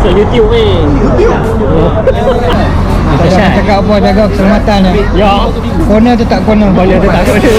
masuk YouTube ni. Jangan cakap apa, jaga keselamatan ya. Ya. Corner tu tak corner. Corner tu tak corner.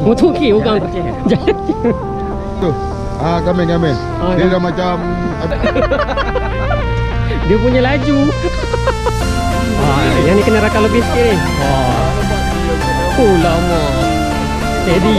Motor okey bukan. Tu. Gamen. Dia dah macam dia punya laju. Yang ni kena rakam lebih sikit ni. Lama. Steady.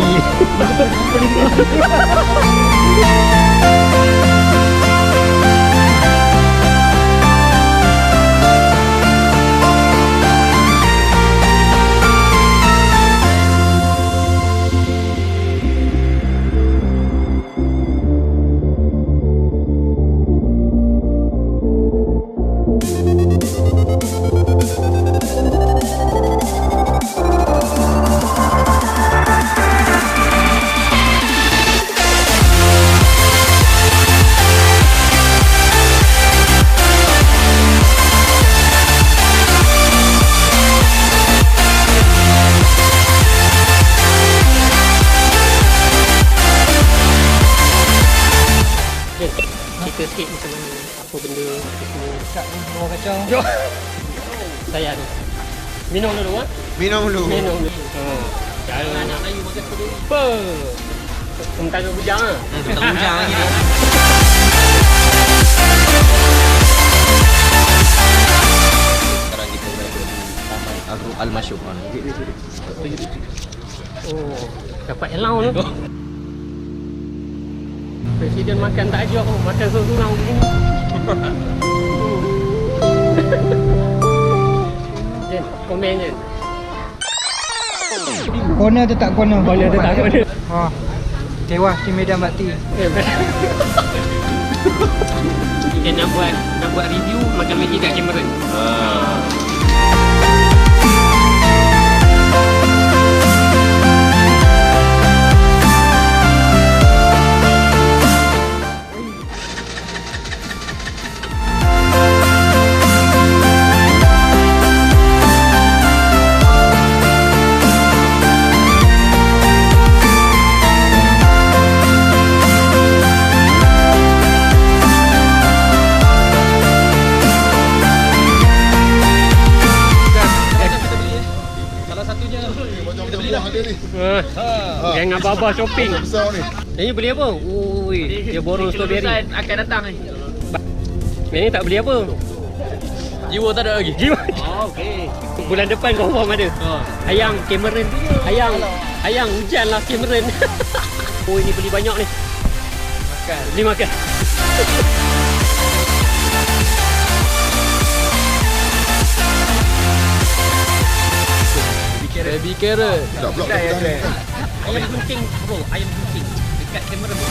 Sikit macam mana apa benda Kat ni semua kacau. saya tu minum dulu ah. Minum dulu. Jangan nak layu makan dulu. Apa? Tentang bujang ah. Tentang bujang lagi ni. Sekarang kita berada di Taman Agro Al-Masyuk. Oh, dapat allow tu. Presiden makan tak ajar pun, makan seorang begini. Jen, komen Jen. Corner tu tak corner. Corner tu tak corner. Tewas di medan mati. Kita nak buat review makan Maggi kat Cameraman. Geng abah-abah shopping. Besar ni. Ini beli apa? Ui, dia borong strawberry. Akan datang ni. Ini tak beli apa? Jiwa tak ada lagi. Jiwa. Oh, okey. Bulan depan confirm ada. Ayang, Cameraman. Ayang, hujan lah Cameraman. Oh, ini beli banyak ni. Makan. Beli makan. Baby carrot. Tak blok tak. Ayam gunting bro, ayam gunting. Dekat Cameraman.